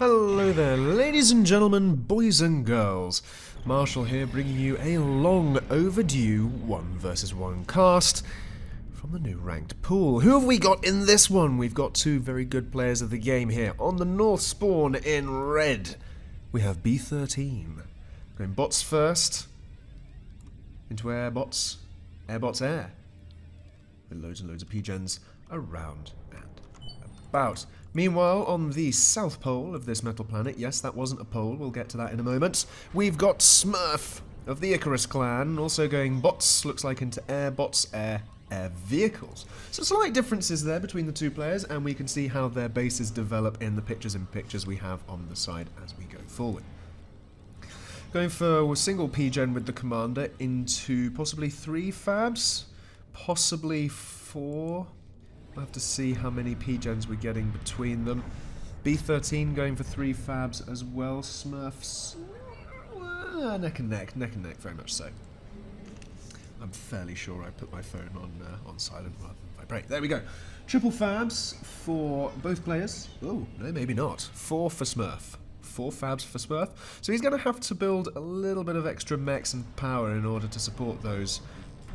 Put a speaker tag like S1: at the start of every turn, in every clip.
S1: Hello there, ladies and gentlemen, boys and girls. Marshall here, bringing you a long overdue 1 vs 1 cast from the new ranked pool. Who have we got in this one? We've got two very good players of the game here. On the north spawn in red, we have B13. Going bots first, into airbots, airbots air. With loads and loads of P-gens around and about. Meanwhile, on the south pole of this metal planet, yes, that wasn't a pole, we'll get to that in a moment, we've got Smurf of the Icarus clan, also going bots, looks like into air, bots, air vehicles. So slight differences there between the two players, and we can see how their bases develop in the pictures we have on the side as we go forward. Going for a single P-gen with the commander into possibly 3 fabs, possibly 4. We'll have to see how many P-gens we're getting between them. B13 going for 3 fabs as well. Smurfs, neck and neck, very much so. I'm fairly sure I put my phone on silent rather than vibrate. There we go. Triple fabs for both players. Oh, no, maybe not. 4 for Smurf. 4 fabs for Smurf. So he's going to have to build a little bit of extra mechs and power in order to support those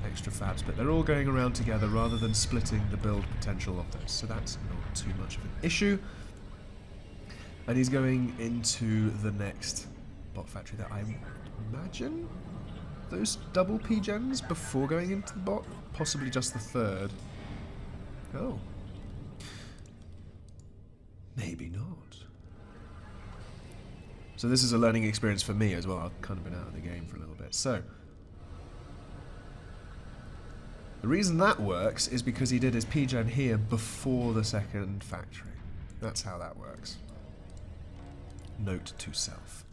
S1: extra fabs, but they're all going around together rather than splitting the build potential of those, so that's not too much of an issue. And he's going into the next bot factory that I imagine those double P-gens before going into the bot, possibly just the third. Oh. Maybe not. So this is a learning experience for me as well. I've kind of been out of the game for a little bit. So the reason that works is because he did his P-gen here before the second factory. That's how that works. Note to self.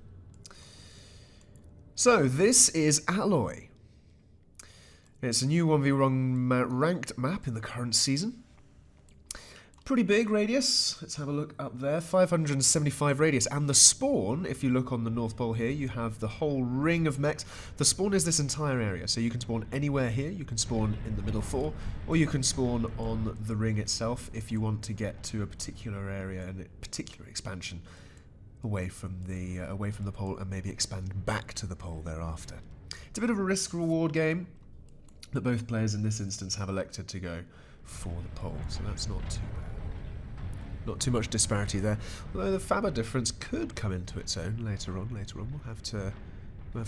S1: So this is Alloy. It's a new 1v1 ranked map in the current season. Pretty big radius. Let's have a look up there. 575 radius. And the spawn, if you look on the North Pole here, you have the whole ring of mechs. The spawn is this entire area. So you can spawn anywhere here. You can spawn in the middle 4. Or you can spawn on the ring itself if you want to get to a particular area and a particular expansion away from the pole and maybe expand back to the pole thereafter. It's a bit of a risk-reward game, but both players in this instance have elected to go for the pole. So that's not too bad. Not too much disparity there, although the Faber difference could come into its own later on. We'll have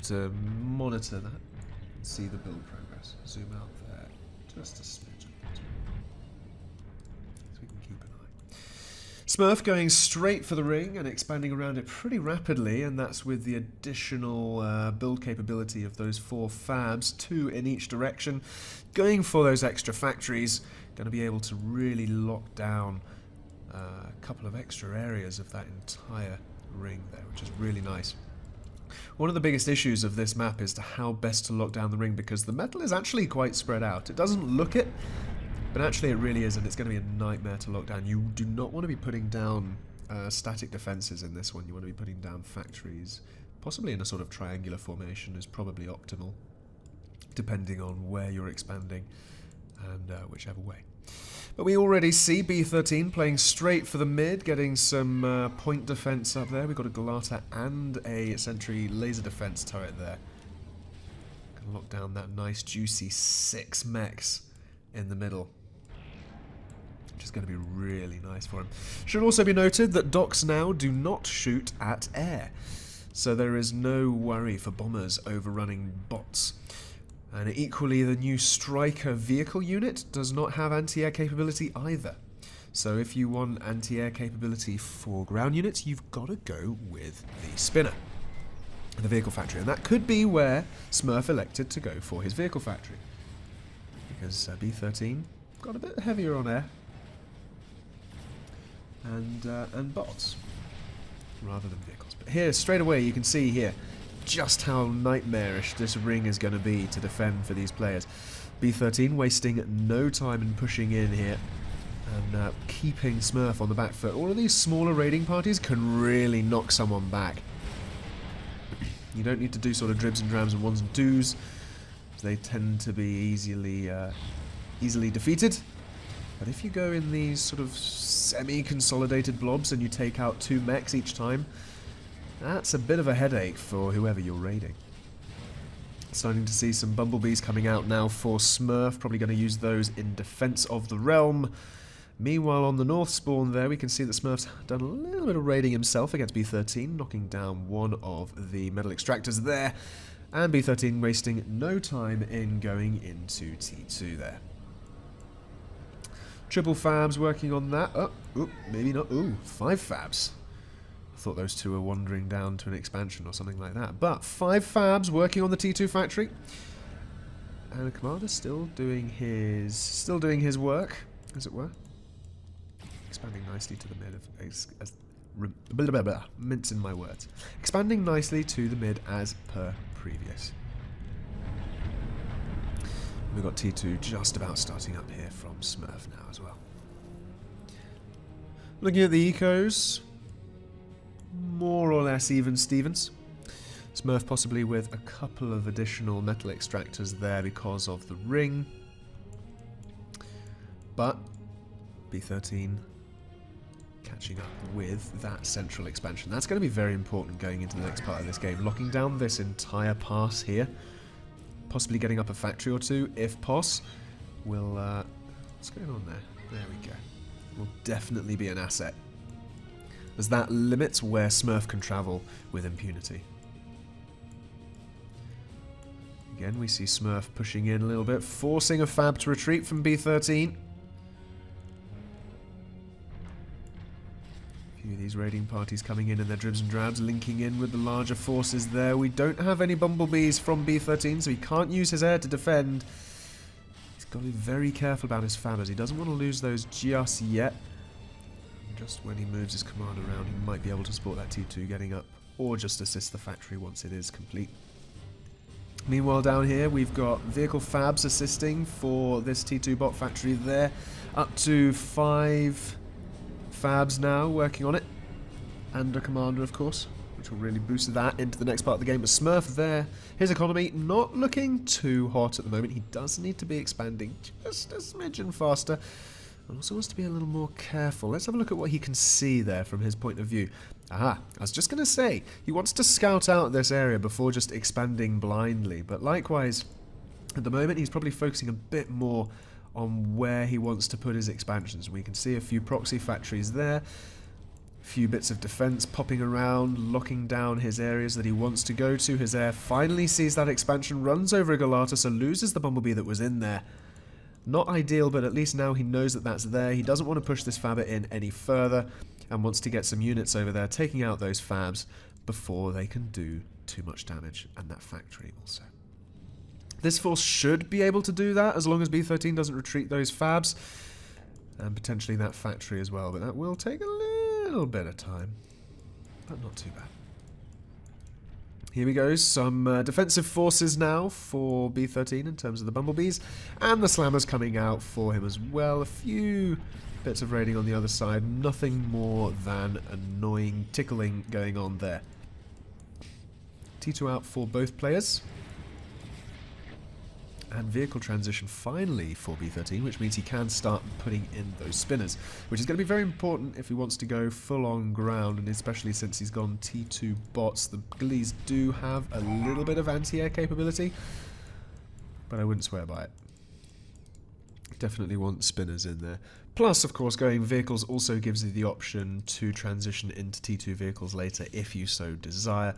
S1: to monitor that and see the build progress. Zoom out there just a smidge, so we can keep an eye. Smurf going straight for the ring and expanding around it pretty rapidly, and that's with the additional build capability of those 4 fabs, 2 in each direction. Going for those extra factories, going to be able to really lock down a couple of extra areas of that entire ring there, which is really nice. One of the biggest issues of this map is to how best to lock down the ring, because the metal is actually quite spread out. It doesn't look it, but actually it really is, and it's going to be a nightmare to lock down. You do not want to be putting down static defenses in this one. You want to be putting down factories, possibly in a sort of triangular formation is probably optimal, depending on where you're expanding and whichever way. But we already see B13 playing straight for the mid, getting some point defense up there. We've got a Galata and a Sentry laser defense turret there. Can lock down that nice juicy 6 mechs in the middle, which is going to be really nice for him. Should also be noted that docks now do not shoot at air, so there is no worry for bombers overrunning bots. And equally, the new Striker vehicle unit does not have anti-air capability either. So if you want anti-air capability for ground units, you've got to go with the Spinner, the vehicle factory. And that could be where Smurf elected to go for his vehicle factory, because B13 got a bit heavier on air and bots rather than vehicles. But here, straight away, you can see here just how nightmarish this ring is going to be to defend for these players. B13 wasting no time in pushing in here and keeping Smurf on the back foot. All of these smaller raiding parties can really knock someone back. You don't need to do sort of dribs and drams and ones and twos. They tend to be easily defeated. But if you go in these sort of semi-consolidated blobs and you take out 2 mechs each time, that's a bit of a headache for whoever you're raiding. Starting to see some bumblebees coming out now for Smurf, probably going to use those in defense of the realm. Meanwhile, on the north spawn there, we can see that Smurf's done a little bit of raiding himself against B13, knocking down one of the metal extractors there, and B13 wasting no time in going into T2 there. Triple fabs working on that. Oh, maybe not. Ooh, 5 fabs. I thought those two were wandering down to an expansion or something like that. But 5 fabs working on the T2 factory. And the commander still doing his work, as it were. Expanding nicely to the mid of mincing my words. Expanding nicely to the mid as per previous. We've got T2 just about starting up here from Smurf now as well. Looking at the ecos, more or less even Stevens. Smurf possibly with a couple of additional metal extractors there because of the ring. But B13 catching up with that central expansion. That's going to be very important going into the next part of this game. Locking down this entire pass here. Possibly getting up a factory or two, if pos. Will, what's going on there? There we go. Will definitely be an asset, as that limits where Smurf can travel with impunity. Again, we see Smurf pushing in a little bit, forcing a fab to retreat from B13. A few of these raiding parties coming in their dribs and drabs, linking in with the larger forces there. We don't have any bumblebees from B13, so he can't use his air to defend. He's got to be very careful about his fabbers. He doesn't want to lose those just yet. Just when he moves his command around, he might be able to support that T2 getting up, or just assist the factory once it is complete. Meanwhile, down here, we've got vehicle fabs assisting for this T2 bot factory there. Up to 5 fabs now working on it. And a commander, of course, which will really boost that into the next part of the game. But Smurf there, his economy not looking too hot at the moment. He does need to be expanding just a smidgen faster. And also wants to be a little more careful. Let's have a look at what he can see there from his point of view. Aha, I was just going to say, he wants to scout out this area before just expanding blindly. But likewise, at the moment, he's probably focusing a bit more on where he wants to put his expansions. We can see a few proxy factories there. A few bits of defense popping around, locking down his areas that he wants to go to. His air finally sees that expansion, runs over a Galata, so loses the bumblebee that was in there. Not ideal, but at least now he knows that that's there. He doesn't want to push this fabber in any further and wants to get some units over there, taking out those fabs before they can do too much damage, and that factory also. This force should be able to do that as long as B13 doesn't retreat those fabs, and potentially that factory as well, but that will take a little bit of time, but not too bad. Here we go, some defensive forces now for B13 in terms of the bumblebees, and the slammers coming out for him as well. A few bits of raiding on the other side, nothing more than annoying tickling going on there. T2 out for both players. And vehicle transition finally for B13, which means he can start putting in those spinners, which is going to be very important if he wants to go full on ground, and especially since he's gone T2 bots. The ghoulies do have a little bit of anti-air capability, but I wouldn't swear by it. Definitely want spinners in there. Plus, of course, going vehicles also gives you the option to transition into T2 vehicles later if you so desire.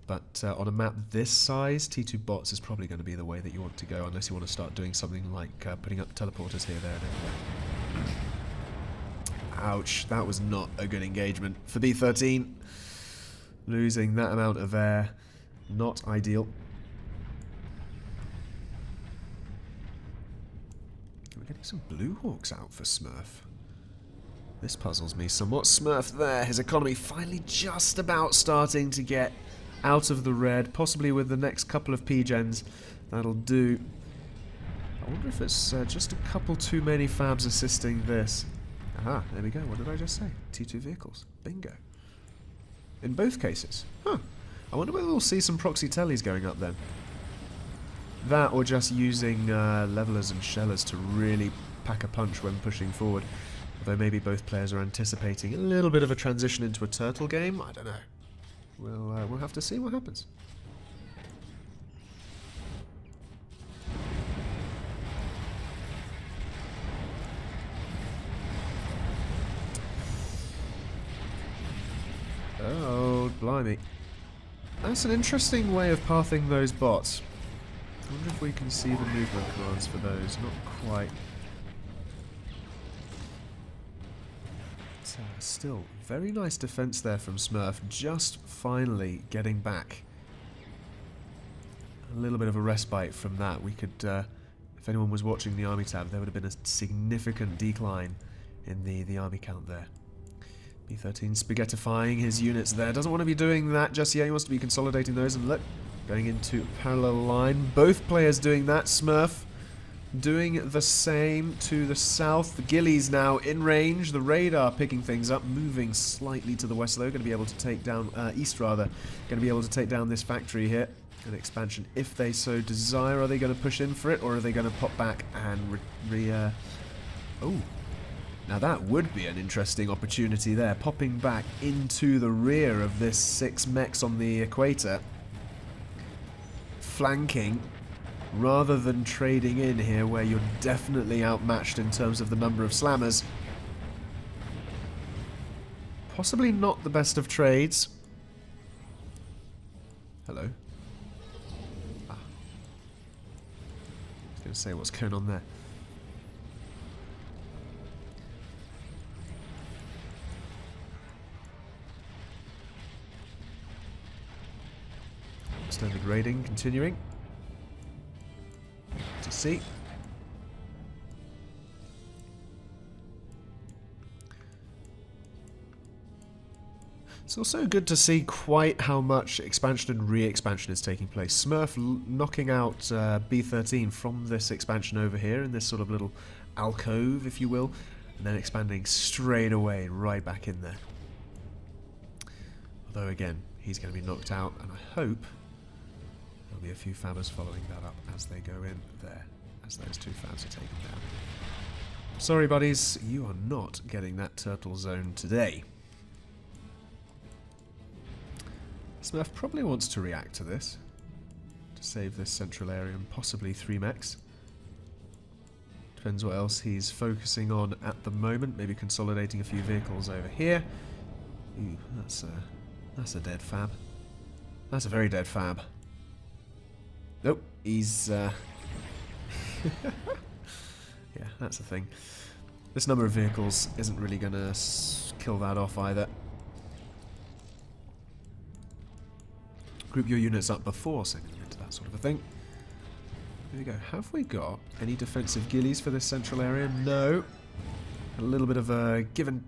S1: But on a map this size, T2 bots is probably going to be the way that you want to go, unless you want to start doing something like putting up teleporters here, there, and everywhere. Ouch, that was not a good engagement for B13. Losing that amount of air, not ideal. We're getting some Blue Hawks out for Smurf. This puzzles me somewhat. Smurf there, his economy finally just about starting to get out of the red, possibly with the next couple of P-gens. That'll do. I wonder if it's just a couple too many fabs assisting this. Aha, there we go. What did I just say? T2 vehicles. Bingo. In both cases. Huh. I wonder whether we'll see some proxy tellies going up then. That, or just using levelers and shellers to really pack a punch when pushing forward. Although maybe both players are anticipating a little bit of a transition into a turtle game. I don't know. We'll have to see what happens. Oh, blimey. That's an interesting way of pathing those bots. I wonder if we can see the movement commands for those. Not quite. But, still, very nice defense there from Smurf. Just finally getting back. A little bit of a respite from that. We could, if anyone was watching the army tab, there would have been a significant decline in the army count there. B13 spaghettifying his units there. Doesn't want to be doing that just yet. He wants to be consolidating those. And look, going into a parallel line. Both players doing that. Smurf doing the same to the south. The Gillies now in range. The radar picking things up. Moving slightly to the west though. Going to be able to take down, east rather. Going to be able to take down this factory here. An expansion if they so desire. Are they going to push in for it? Or are they going to pop back and oh. Now that would be an interesting opportunity there, popping back into the rear of this 6 mechs on the equator, flanking, rather than trading in here where you're definitely outmatched in terms of the number of slammers. Possibly not the best of trades. Hello. I was going to say what's going on there. Standard raiding continuing. To see. It's also good to see quite how much expansion and re-expansion is taking place. Smurf knocking out B13 from this expansion over here in this sort of little alcove, if you will, and then expanding straight away right back in there. Although again, he's going to be knocked out, and I hope there'll be a few fabbers following that up as they go in there, as those 2 fabs are taken down. Sorry buddies, you are not getting that turtle zone today. Smurf probably wants to react to this, to save this central area and possibly 3 mechs. Depends what else he's focusing on at the moment, maybe consolidating a few vehicles over here. Ooh, that's a dead fab. That's a very dead fab. Nope, he's yeah, that's the thing. This number of vehicles isn't really going to kill that off either. Group your units up before sending them into that sort of a thing. There we go. Have we got any defensive gillies for this central area? No. A little bit of a give and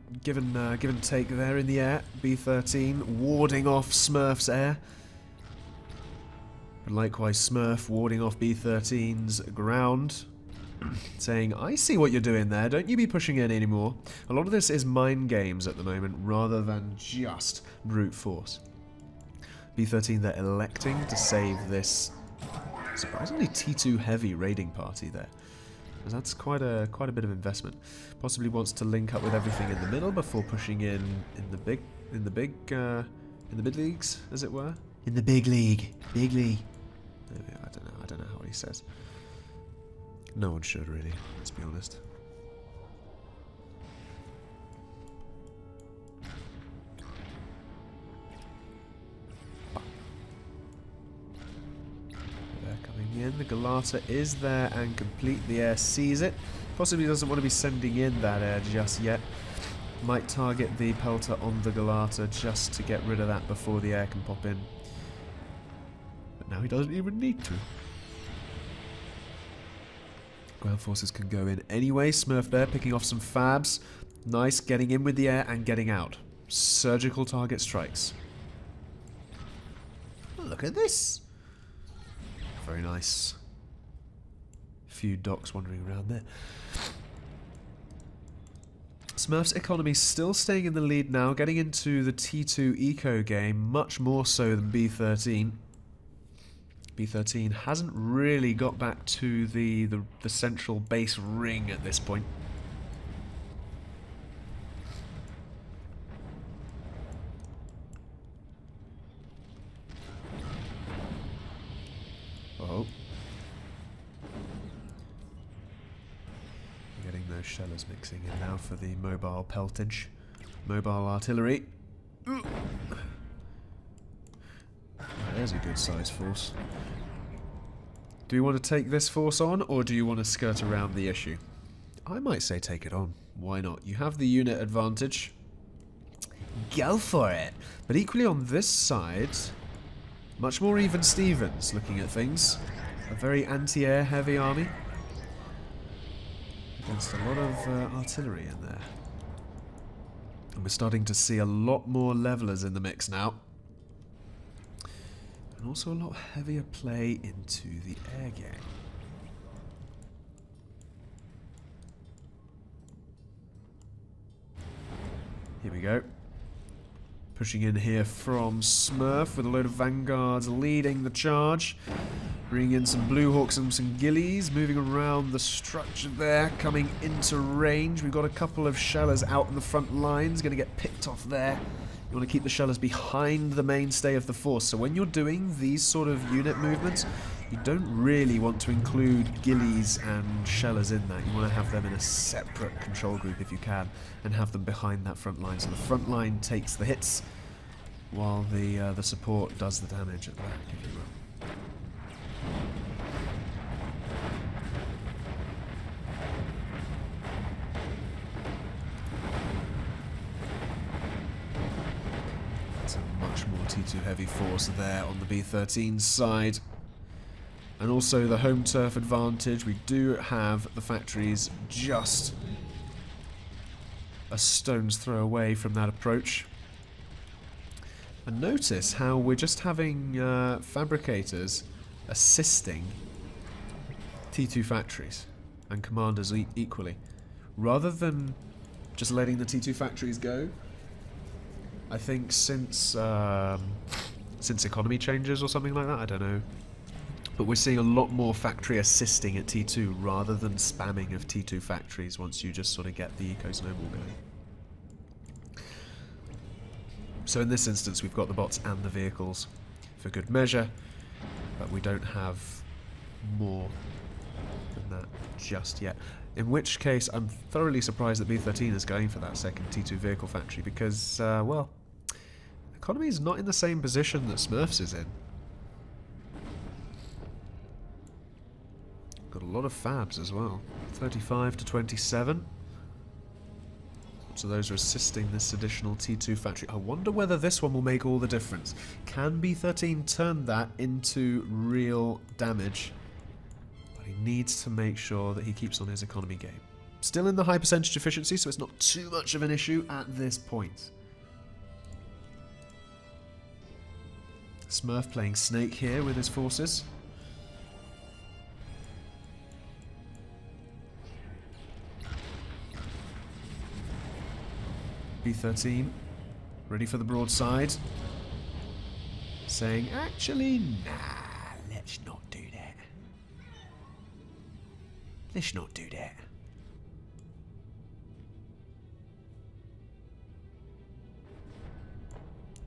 S1: take there in the air. B13 warding off Smurf's air. And likewise Smurf warding off B13's ground. Saying, I see what you're doing there, don't you be pushing in anymore. A lot of this is mind games at the moment rather than just brute force. B13 they're electing to save this surprisingly T2 heavy raiding party there. That's quite a bit of investment. Possibly wants to link up with everything in the middle before pushing in the big leagues, as it were. In the big league. Big league. I don't know what he says. No one should really, let's be honest. They're coming in. The Galata is there and complete. The air sees it. Possibly doesn't want to be sending in that air just yet. Might target the Pelter on the Galata just to get rid of that before the air can pop in. But now he doesn't even need to. Ground forces can go in anyway. Smurf there picking off some fabs. Nice, getting in with the air and getting out. Surgical target strikes. Oh, look at this. Very nice. Few docks wandering around there. Smurf's economy still staying in the lead now, getting into the T2 eco game, much more so than B13. B13 hasn't really got back to the central base ring at this point. those shellers mixing in now for the mobile peltage. Mobile artillery. There's a good size force. Do you want to take this force on, or do you want to skirt around the issue? I might say take it on. Why not? You have the unit advantage. Go for it! But equally on this side, much more even Stevens looking at things. A very anti-air heavy army. Against a lot of artillery in there. And we're starting to see a lot more levelers in the mix now. And also a lot heavier play into the air game. Here we go. Pushing in here from Smurf with a load of vanguards leading the charge. Bringing in some Blue Hawks and some Ghillies, moving around the structure there, coming into range. We've got a couple of shellers out in the front lines, going to get picked off there. You want to keep the shellers behind the mainstay of the force. So when you're doing these sort of unit movements, you don't really want to include Ghillies and shellers in that. You want to have them in a separate control group if you can, and have them behind that front line. So the front line takes the hits, while the support does the damage at the back, if you will. That's a much more T2 heavy force there on the B13 side. And also the home turf advantage. We do have the factories just a stone's throw away from that approach. And notice how we're just having fabricators assisting T2 factories and commanders equally, rather than just letting the T2 factories go. I think since economy changes or something like that, I don't know, but we're seeing a lot more factory assisting at T2 rather than spamming of T2 factories once you just sort of get the eco snowball going. So in this instance we've got the bots and the vehicles for good measure, but we don't have more than that just yet. In which case, I'm thoroughly surprised that B13 is going for that second T2 vehicle factory because, well, economy is not in the same position that Smurfs is in. Got a lot of fabs as well. 35 to 27. So those are assisting this additional T2 factory. I wonder whether this one will make all the difference. Can B13 turn that into real damage? But he needs to make sure that he keeps on his economy game. Still in the high percentage efficiency, so it's not too much of an issue at this point. Smurf playing Snake here with his forces. B13, ready for the broadside. Saying, actually, nah, let's not do that. Let's not do that.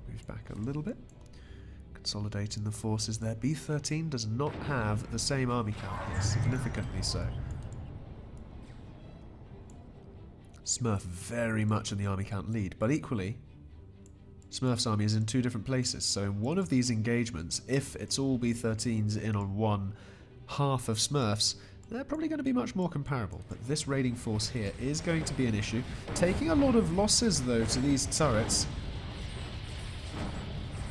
S1: Moves back a little bit. Consolidating the forces there. B13 does not have the same army count here, significantly so. Smurf very much in the army count lead, but equally, Smurf's army is in two different places, so in one of these engagements, if it's all B13s in on one half of Smurf's, they're probably going to be much more comparable, but this raiding force here is going to be an issue. Taking a lot of losses, though, to these turrets.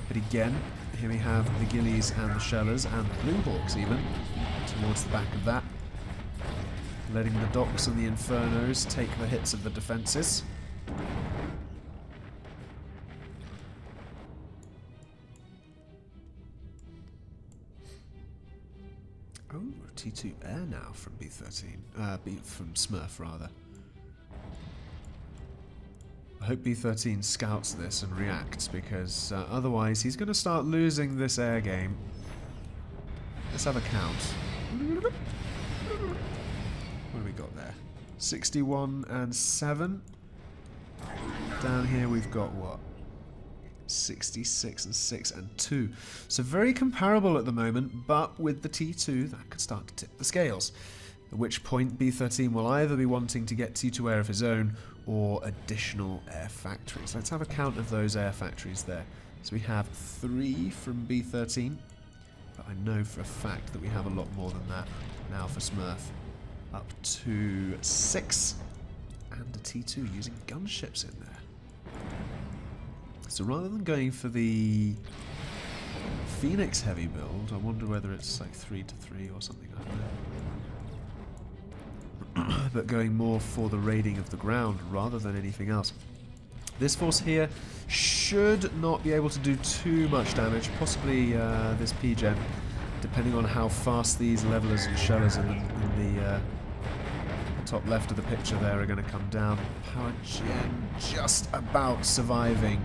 S1: But again, here we have the Ghillies and the Shellers, and the Blue Hawks even, towards the back of that. Letting the Docks and the Infernos take the hits of the defences. Oh, T2 air now from B13. From Smurf, rather. I hope B13 scouts this and reacts, because otherwise he's going to start losing this air game. Let's have a count. What do we got there? 61 and 7. Down here we've got what? 66 and 6 and 2. So very comparable at the moment, but with the T2 that could start to tip the scales. At which point B13 will either be wanting to get T2 air of his own or additional air factories. Let's have a count of those air factories there. So we have 3 from B13, but I know for a fact that we have a lot more than that now for Smurf. Up to 6, and a T2 using gunships in there. So rather than going for the Phoenix heavy build, I wonder whether it's like 3-3 or something, I don't know. But going more for the raiding of the ground rather than anything else. This force here should not be able to do too much damage, possibly this P-Gen, depending on how fast these levelers and shellers in the top left of the picture there are going to come down. Power Gen just about surviving,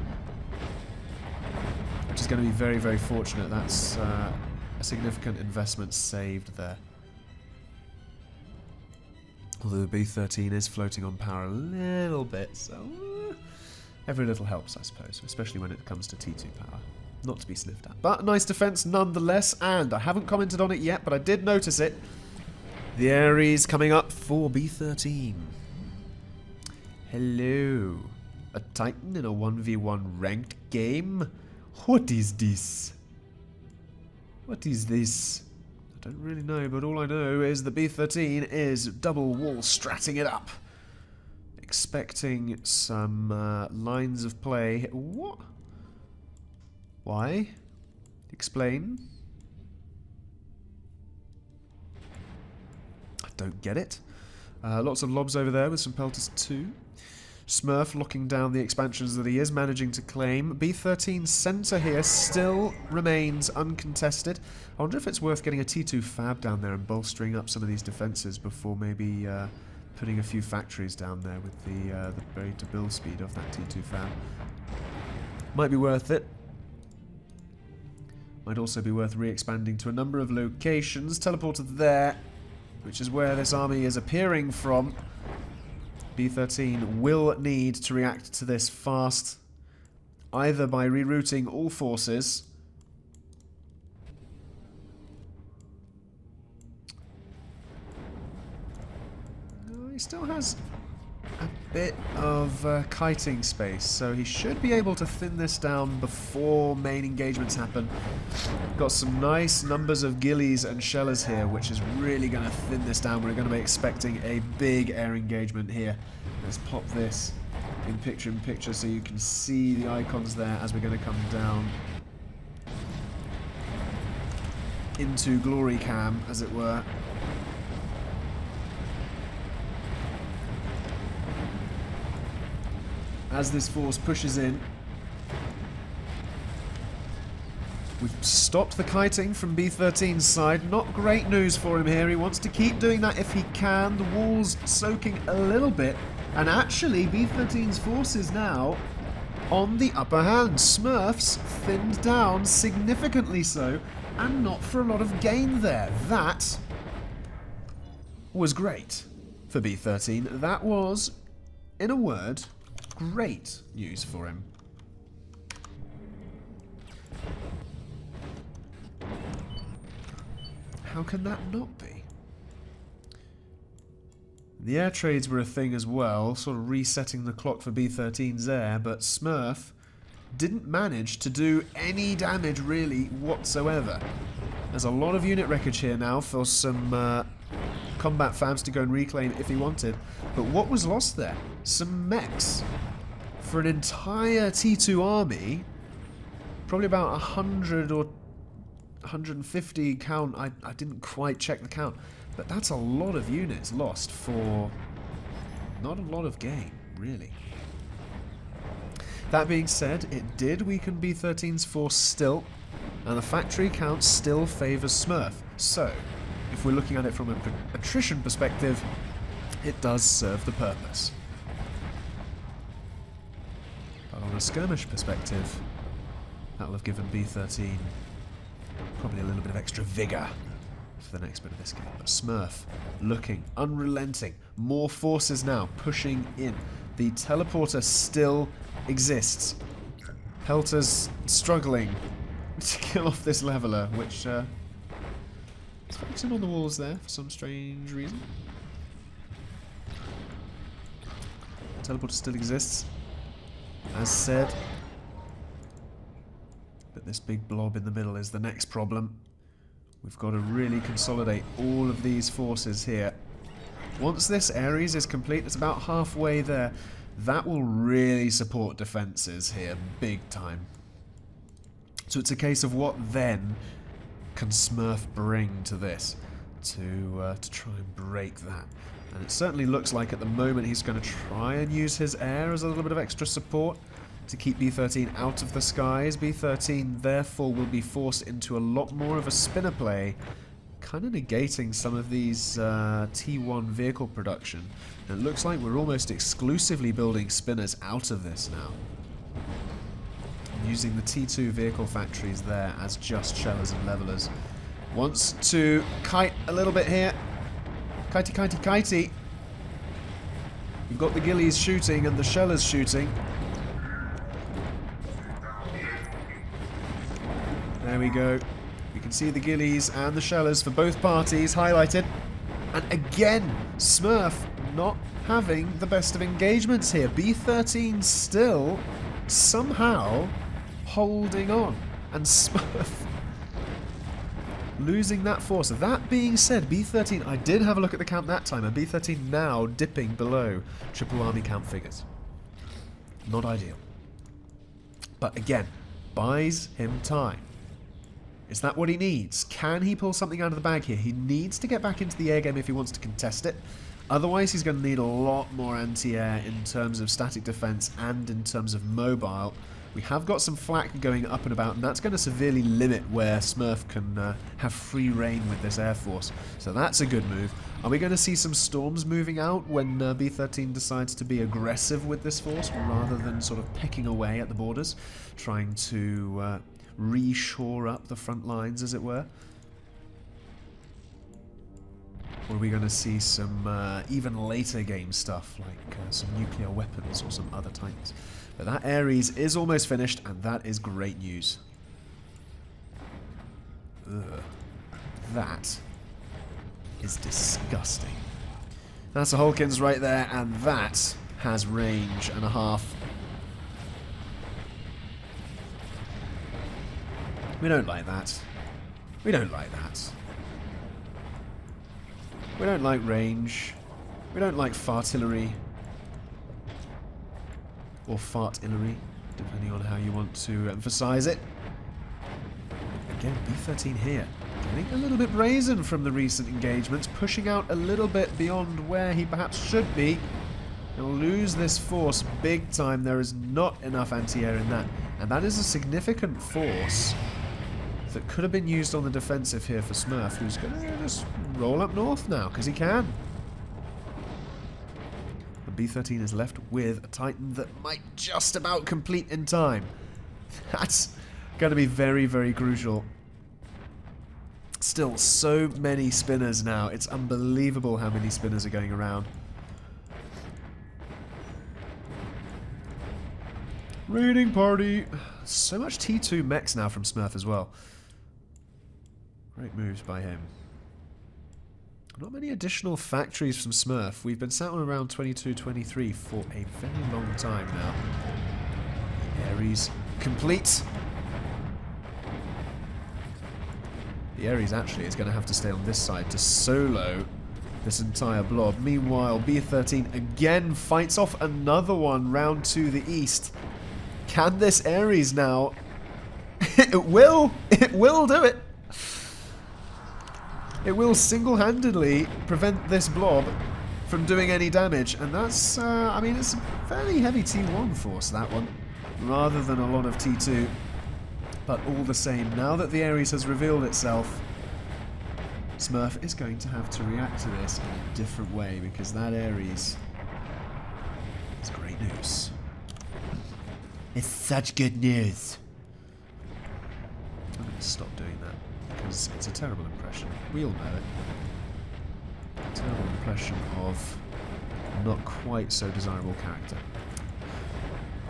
S1: which is going to be very, very fortunate. That's a significant investment saved there. Although the B13 is floating on power a little bit, so every little helps, I suppose, especially when it comes to T2 power. Not to be sniffed at. But nice defense nonetheless, and I haven't commented on it yet, but I did notice it. The Ares coming up for B13. Hello. A Titan in a 1v1 ranked game? What is this? What is this? I don't really know, but all I know is the B13 is double wall stratting it up. Expecting some lines of play. What? Why? Explain. I don't get it. Lots of lobs over there with some pelters too. Smurf locking down the expansions that he is managing to claim. B13's centre here still remains uncontested. I wonder if it's worth getting a T2 fab down there and bolstering up some of these defences before maybe putting a few factories down there with the ready-to-build speed of that T2 fab. Might be worth it. Might also be worth re-expanding to a number of locations. Teleported there, which is where this army is appearing from. B13 will need to react to this fast, either by rerouting all forces he still has a bit of kiting space, so he should be able to thin this down before main engagements happen. Got some nice numbers of ghillies and shellers here, which is really going to thin this down. We're going to be expecting a big air engagement here. Let's pop this in picture so you can see the icons there as we're going to come down into glory cam, as it were. As this force pushes in, we've stopped the kiting from B13's side. Not great news for him here. He wants to keep doing that if he can. The wall's soaking a little bit. And actually, B13's forces now on the upper hand. Smurfs thinned down, significantly so, and not for a lot of gain there. That was great for B13. That was, in a word, great news for him. How can that not be? The air trades were a thing as well, sort of resetting the clock for B13's air, but Smurf didn't manage to do any damage really whatsoever. There's a lot of unit wreckage here now for some combat fabs to go and reclaim if he wanted, but what was lost there? Some mechs. For an entire T2 army, probably about 100 or 150 count. I didn't quite check the count, but that's a lot of units lost for not a lot of gain, really. That being said, it did weaken B13's force still, and the factory count still favours Smurf. So, if we're looking at it from an attrition perspective, it does serve the purpose. But on a skirmish perspective, that'll have given B13 probably a little bit of extra vigour for the next bit of this game. But Smurf looking unrelenting. More forces now pushing in. The teleporter still exists. Pelter's struggling to kill off this leveler, which is focusing on the walls there for some strange reason. Teleporter still exists, as said. But this big blob in the middle is the next problem. We've got to really consolidate all of these forces here. Once this Ares is complete, it's about halfway there. That will really support defenses here, big time. So it's a case of what then can Smurf bring to this to try and break that. And it certainly looks like at the moment he's going to try and use his air as a little bit of extra support to keep B13 out of the skies. B13 therefore will be forced into a lot more of a spinner play, kind of negating some of these T1 vehicle production. And it looks like we're almost exclusively building spinners out of this now. Using the T2 vehicle factories there as just shellers and levelers. Wants to kite a little bit here. Kitey, kitey, kitey. We've got the ghillies shooting and the shellers shooting. There we go. We can see the ghillies and the shellers for both parties highlighted. And again, Smurf not having the best of engagements here. B13 still somehow holding on. And Smurf losing that force. That being said, B13, I did have a look at the count that time, and B13 now dipping below triple army count figures. Not ideal. But again, buys him time. Is that what he needs? Can he pull something out of the bag here? He needs to get back into the air game if he wants to contest it. Otherwise, he's going to need a lot more anti-air in terms of static defense and in terms of mobile. We have got some flak going up and about, and that's going to severely limit where Smurf can have free reign with this air force. So that's a good move. Are we going to see some storms moving out when B13 decides to be aggressive with this force, rather than sort of pecking away at the borders, trying to re-shore up the front lines, as it were? Or are we going to see some even later game stuff, like some nuclear weapons or some other Titans? But that Ares is almost finished, and that is great news. Ugh. That is disgusting. That's a Hulkins right there, and that has range and a half. We don't like that. We don't like that. We don't like range. We don't like fartillery. Or fartillery, depending on how you want to emphasize it. Again, B13 here. Getting a little bit brazen from the recent engagements, pushing out a little bit beyond where he perhaps should be. He'll lose this force big time. There is not enough anti-air in that. And that is a significant force that could have been used on the defensive here for Smurf, who's going to just roll up north now, because he can. And B13 is left with a Titan that might just about complete in time. That's going to be very, very crucial. Still, so many spinners now. It's unbelievable how many spinners are going around. Raiding party. So much T2 mechs now from Smurf as well. Great moves by him. Not many additional factories from Smurf. We've been sat on around 22, 23 for a very long time now. Ares complete. The Ares actually is going to have to stay on this side to solo this entire blob. Meanwhile, B13 again fights off another one round to the east. Can this Ares now? It will do it. It will single-handedly prevent this blob from doing any damage, and that's, I mean, it's a fairly heavy T1 force, that one, rather than a lot of T2. But all the same, now that the Ares has revealed itself, Smurf is going to have to react to this in a different way, because that Ares is great news. It's such good news. I'm going to stop doing that, because it's a terrible impression. We all know it. A terrible impression of not quite so desirable character.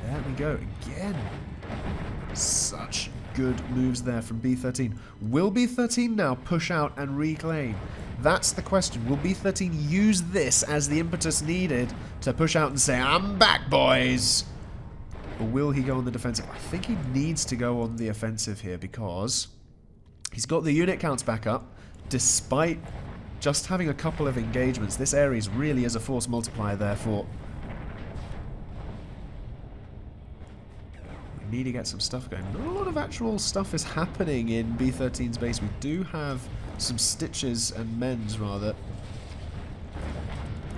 S1: There we go, again. Such good moves there from B13. Will B13 now push out and reclaim? That's the question. Will B13 use this as the impetus needed to push out and say, I'm back, boys? Or will he go on the defensive? I think he needs to go on the offensive here because he's got the unit counts back up despite just having a couple of engagements. This Ares really is a force multiplier, therefore. We need to get some stuff going. Not a lot of actual stuff is happening in B13's base. We do have some Stitches and Men's, rather.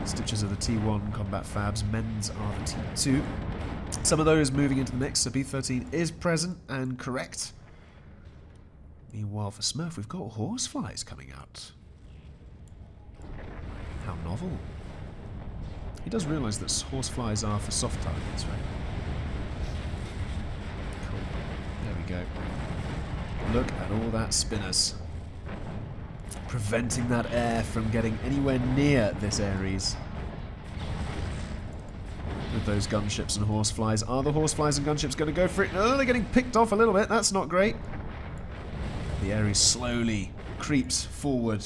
S1: Stitches are the T1 combat fabs. Men's are the T2. Some of those moving into the mix, so B13 is present and correct. Meanwhile, for Smurf, we've got horseflies coming out. How novel. He does realise that horseflies are for soft targets, right? Cool. There we go. Look at all that spinners. Preventing that air from getting anywhere near this Ares. With those gunships and horseflies. Are the horseflies and gunships going to go for it? Oh, they're getting picked off a little bit. That's not great. The Ares slowly creeps forward.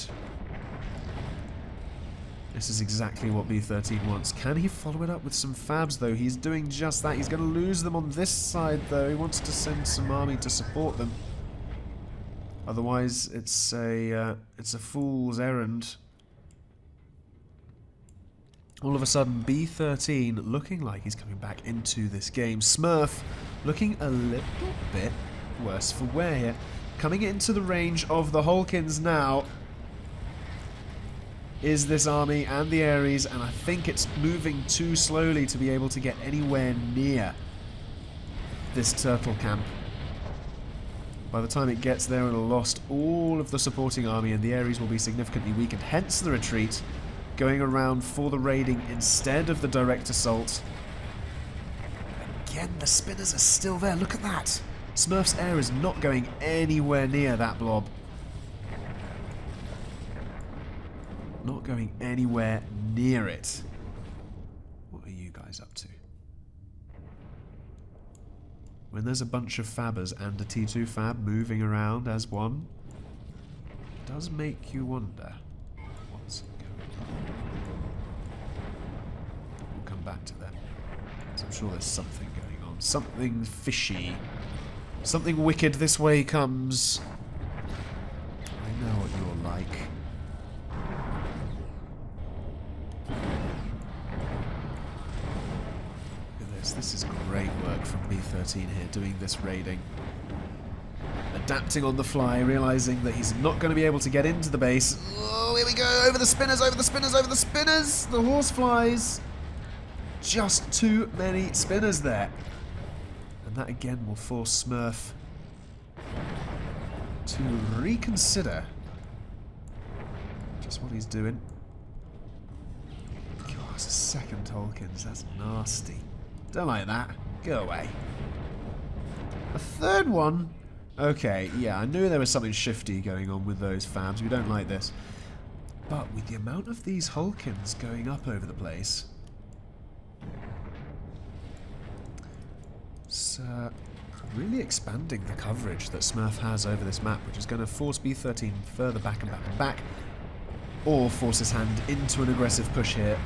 S1: This is exactly what B13 wants. Can he follow it up with some fabs, though? He's doing just that. He's going to lose them on this side, though. He wants to send some army to support them. Otherwise, it's a fool's errand. All of a sudden, B13 looking like he's coming back into this game. Smurf looking a little bit worse for wear here. Coming into the range of the Hulkins now is this army and the Ares, and I think it's moving too slowly to be able to get anywhere near this turtle camp. By the time it gets there, it'll have lost all of the supporting army and the Ares will be significantly weakened, hence the retreat, going around for the raiding instead of the direct assault. Again, the spinners are still there, look at that! Smurf's air is not going anywhere near that blob. Not going anywhere near it. What are you guys up to? When there's a bunch of fabbers and a T2 fab moving around as one, it does make you wonder what's going on. We'll come back to that. So I'm sure there's something going on. Something fishy. Something wicked this way comes. I know what you're like. This is great work from B13 here, doing this raiding. Adapting on the fly, realising that he's not going to be able to get into the base. Oh, here we go, over the spinners, over the spinners, over the spinners! The horseflies! Just too many spinners there. And that again will force Smurf to reconsider just what he's doing. God, it's a second Tolkien's, that's nasty. Don't like that. Go away. A third one? Okay, yeah, I knew there was something shifty going on with those fabs. We don't like this. But with the amount of these Hulkins going up over the place, it's really expanding the coverage that Smurf has over this map, which is going to force B13 further back and back and back, or force his hand into an aggressive push here.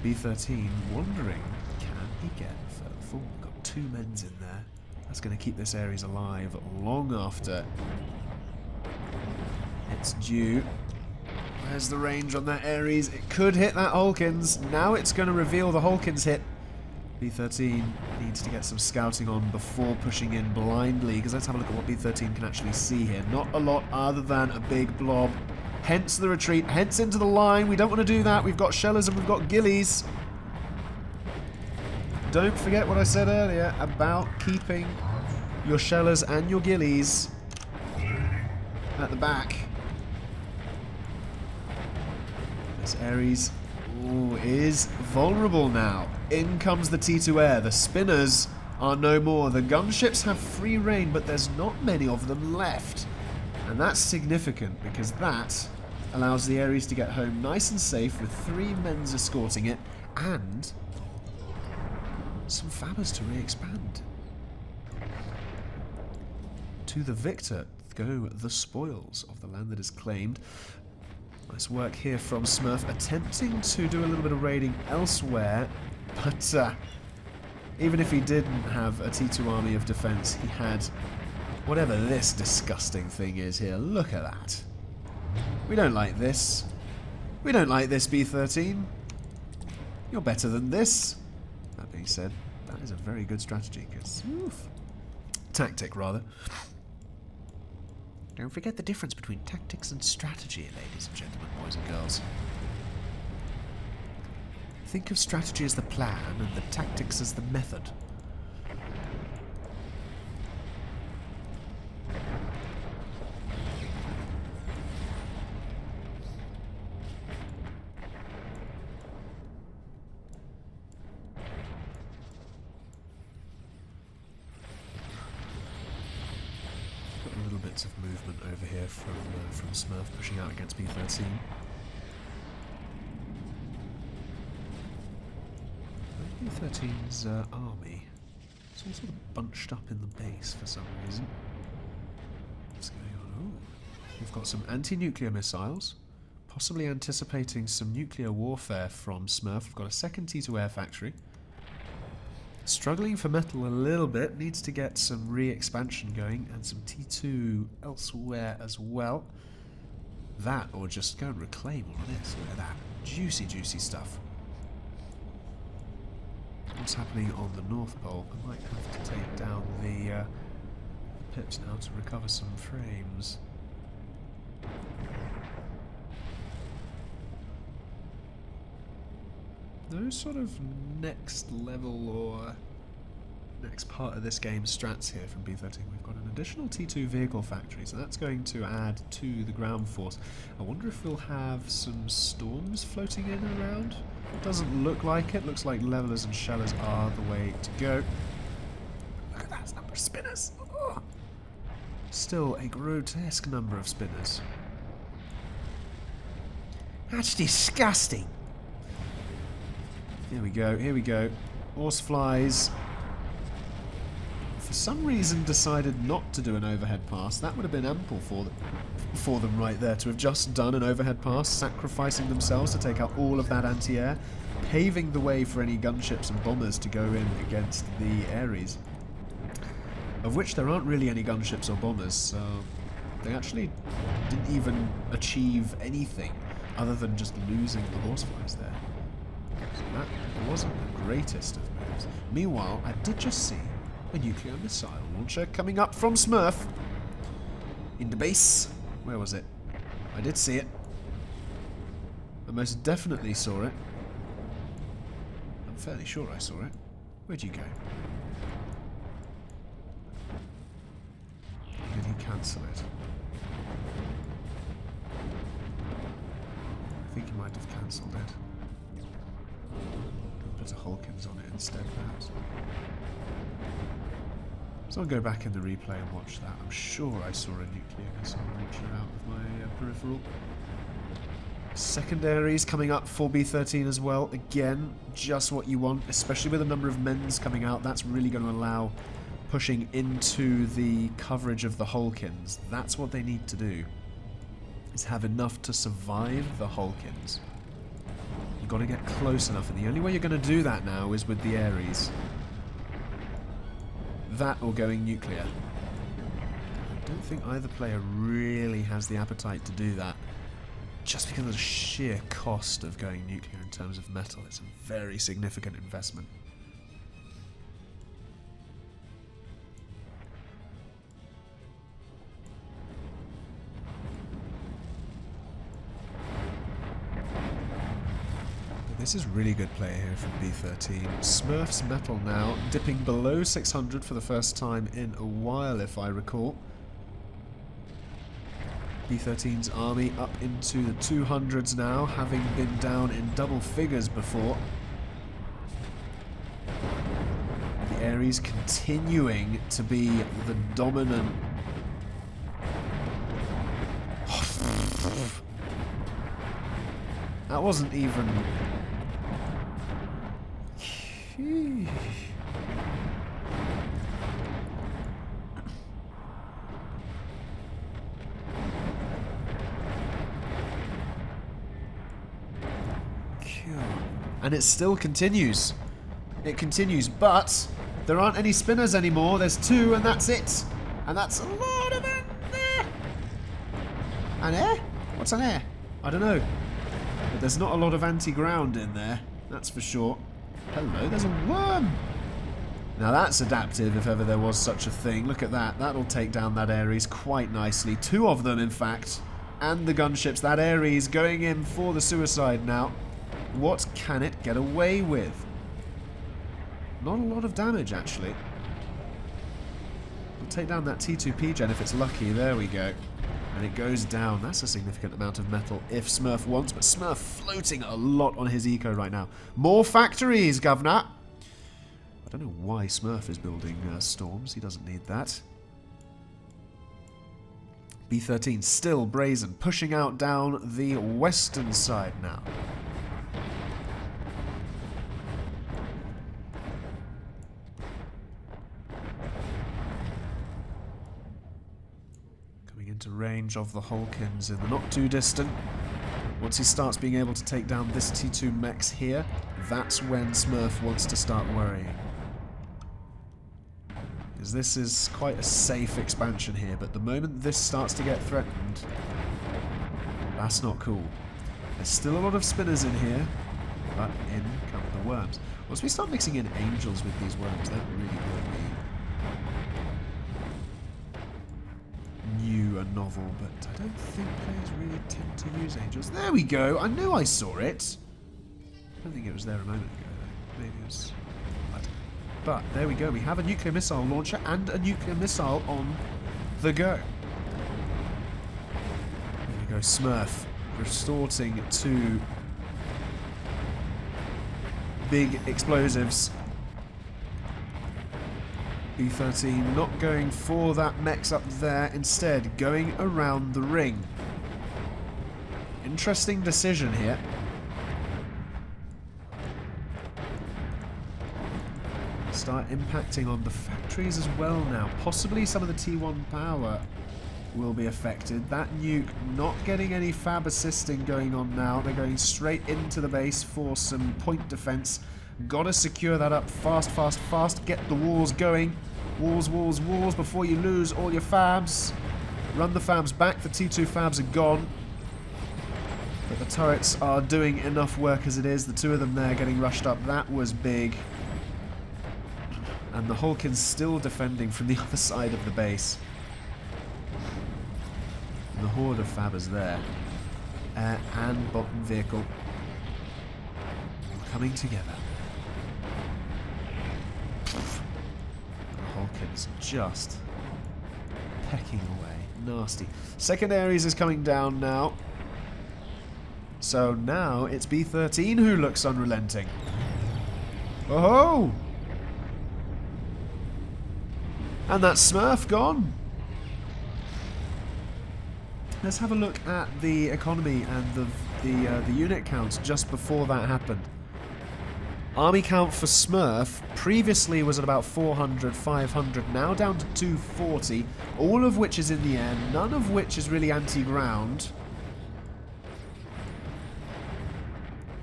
S1: B13 wondering, can he get further forward? Got two men's in there. That's going to keep this Ares alive long after it's due. Where's the range on that Ares? It could hit that Hulkins. Now it's going to reveal the Hulkins hit. B13 needs to get some scouting on before pushing in blindly, because let's have a look at what B13 can actually see here. Not a lot other than a big blob. Hence the retreat, hence into the line. We don't want to do that. We've got Shellers and we've got Gillies. Don't forget what I said earlier about keeping your Shellers and your Gillies at the back. This Ares is vulnerable now. In comes the T2 air. The spinners are no more. The gunships have free reign, but there's not many of them left. And that's significant because that allows the Ares to get home nice and safe with 3 men's escorting it and some fabbers to re-expand. to the victor go the spoils of the land that is claimed. Nice work here from Smurf, attempting to do a little bit of raiding elsewhere, but even if he didn't have a T2 army of defense, he had whatever this disgusting thing is here. Look at that. We don't like this. We don't like this, B13. You're better than this. That being said, that is a very good strategy. Tactic, rather. Don't forget the difference between tactics and strategy, ladies and gentlemen, boys and girls. Think of strategy as the plan and the tactics as the method. Of movement over here from Smurf pushing out against B13. B13's army is all sort of bunched up in the base for some reason. What's going on? Ooh. We've got some anti-nuclear missiles, possibly anticipating some nuclear warfare from Smurf. We've got a second T2 air factory. Struggling for metal a little bit, needs to get some re-expansion going and some T2 elsewhere as well. That, or just go and reclaim all of this. Look at that. Juicy, juicy stuff. What's happening on the North Pole? I might have to take down the pips now to recover some frames. Those sort of next level or next part of this game strats here from B13. We've got an additional T2 vehicle factory, so that's going to add to the ground force. I wonder if we'll have some storms floating in and around. Doesn't look like it. Looks like levelers and shellers are the way to go. Look at that number of spinners. Oh. Still a grotesque number of spinners. That's disgusting. Here we go, here we go. Horse flies. For some reason decided not to do an overhead pass. That would have been ample for them right there to have just done an overhead pass, sacrificing themselves to take out all of that anti-air, paving the way for any gunships and bombers to go in against the Ares. Of which there aren't really any gunships or bombers, so they actually didn't even achieve anything other than just losing the horseflies there. So that wasn't the greatest of moves. Meanwhile, I did just see a nuclear missile launcher coming up from Smurf into base. Where was it? I did see it. I most definitely saw it. I'm fairly sure I saw it. Where'd you go? Did he cancel it? I think he might have cancelled it. Put a Hulkins on it instead, perhaps. So I'll go back in the replay and watch that. I'm sure I saw a nuclear missile launcher out of my peripheral. Secondaries coming up for B13 as well. Again, just what you want, especially with a number of men's coming out. That's really going to allow pushing into the coverage of the Hulkins. That's what they need to do, is have enough to survive the Hulkins. You've got to get close enough, and the only way you're going to do that now is with the Ares. That or going nuclear. I don't think either player really has the appetite to do that, just because of the sheer cost of going nuclear in terms of metal. It's a very significant investment. This is really good play here from B13. Smurf's metal now dipping below 600 for the first time in a while, if I recall. B13's army up into the 200s now, having been down in double figures before. The Ares continuing to be the dominant. That wasn't even... And it still continues. It continues, but there aren't any spinners anymore. There's 2, and that's it. And that's a lot of air. An air? What's an air? I don't know. But there's not a lot of anti-ground in there. That's for sure. Hello, there's a worm. Now that's adaptive if ever there was such a thing. Look at that. That'll take down that Ares quite nicely. 2 of them, in fact. And the gunships. That Ares going in for the suicide now. What can it get away with? Not a lot of damage, actually. We'll take down that T2P gen if it's lucky. There we go. And it goes down. That's a significant amount of metal if Smurf wants. But Smurf floating a lot on his eco right now. More factories, Governor! I don't know why Smurf is building storms. He doesn't need that. B13 still brazen, pushing out down the western side now. Coming into range of the Hulkins in the not too distant. Once he starts being able to take down this T2 mechs here, that's when Smurf wants to start worrying. Because this is quite a safe expansion here, but the moment this starts to get threatened, that's not cool. There's still a lot of spinners in here, but in come the worms. Once we start mixing in angels with these worms, that really will be new and novel, but I don't think players really tend to use angels. There we go! I knew I saw it! I don't think it was there a moment ago, though. Maybe it was... But there we go, we have a nuclear missile launcher and a nuclear missile on the go. There we go, Smurf resorting to big explosives. B13 not going for that mechs up there, instead going around the ring. Interesting decision here. Start impacting on the factories as well now. Possibly some of the T1 power will be affected. That nuke not getting any fab assisting going on now. They're going straight into the base for some point defense. Gotta secure that up fast, fast, fast. Get the walls going. Walls, walls, walls before you lose all your fabs. Run the fabs back. The T2 fabs are gone. But the turrets are doing enough work as it is. The 2 of them there getting rushed up. That was big. And the Hulkin's still defending from the other side of the base. And the horde of fabbers there. Air and bottom vehicle. All coming together. The Hulkin's just pecking away. Nasty. Second Ares is coming down now. So now it's B13 who looks unrelenting. Oh-ho! And that's Smurf gone. Let's have a look at the economy and the unit counts just before that happened. Army count for Smurf previously was at about 400, 500, now down to 240, all of which is in the air, none of which is really anti-ground.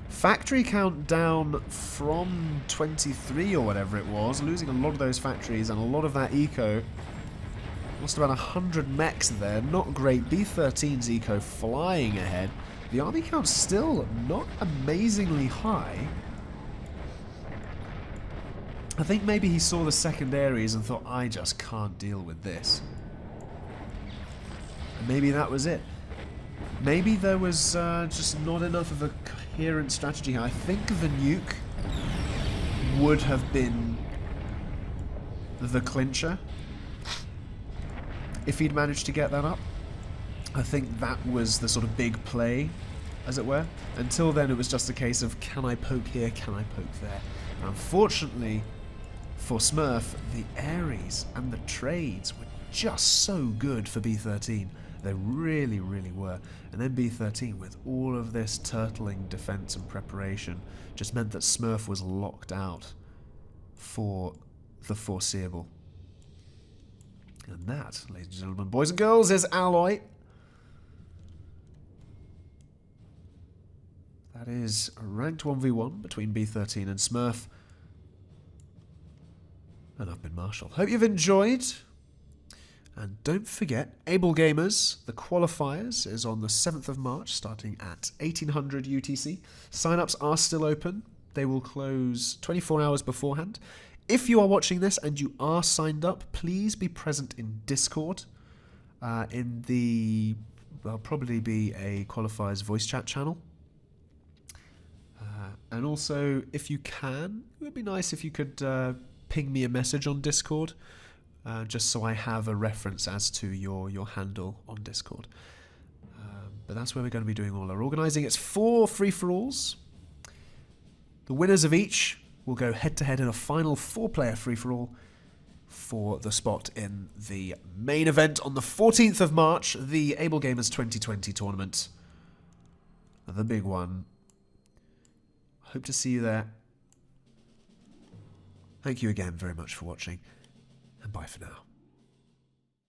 S1: Factory count down from 23 or whatever it was, losing a lot of those factories and a lot of that eco. Lost about 100 mechs there, not great. B13's eco flying ahead. The army count's still not amazingly high. I think maybe he saw the second Ares and thought, I just can't deal with this. And maybe that was it. Maybe there was just not enough of a coherent strategy. I think the nuke would have been the clincher if he'd managed to get that up. I think that was the sort of big play, as it were. Until then, it was just a case of, can I poke here, can I poke there? And unfortunately, for Smurf, the Ares and the trades were just so good for B13. They really, really were. And then B13, with all of this turtling defense and preparation, just meant that Smurf was locked out for the foreseeable. And that, ladies and gentlemen, boys and girls, is Alloy. That is a ranked 1v1 between B13 and Smurf. And I've been Marshall. Hope you've enjoyed. And don't forget, Able Gamers, the qualifiers, is on the 7th of March, starting at 1800 UTC. Sign-ups are still open. They will close 24 hours beforehand. If you are watching this and you are signed up, please be present in Discord. There'll probably be a qualifiers voice chat channel. And also, if you can, it would be nice if you could ping me a message on Discord, just so I have a reference as to your handle on Discord. But that's where we're going to be doing all our organising. It's 4 free-for-alls. The winners of each will go head-to-head in a final 4-player free-for-all for the spot in the main event on the 14th of March, the Able Gamers 2020 tournament. The big one. Hope to see you there. Thank you again very much for watching, and bye for now.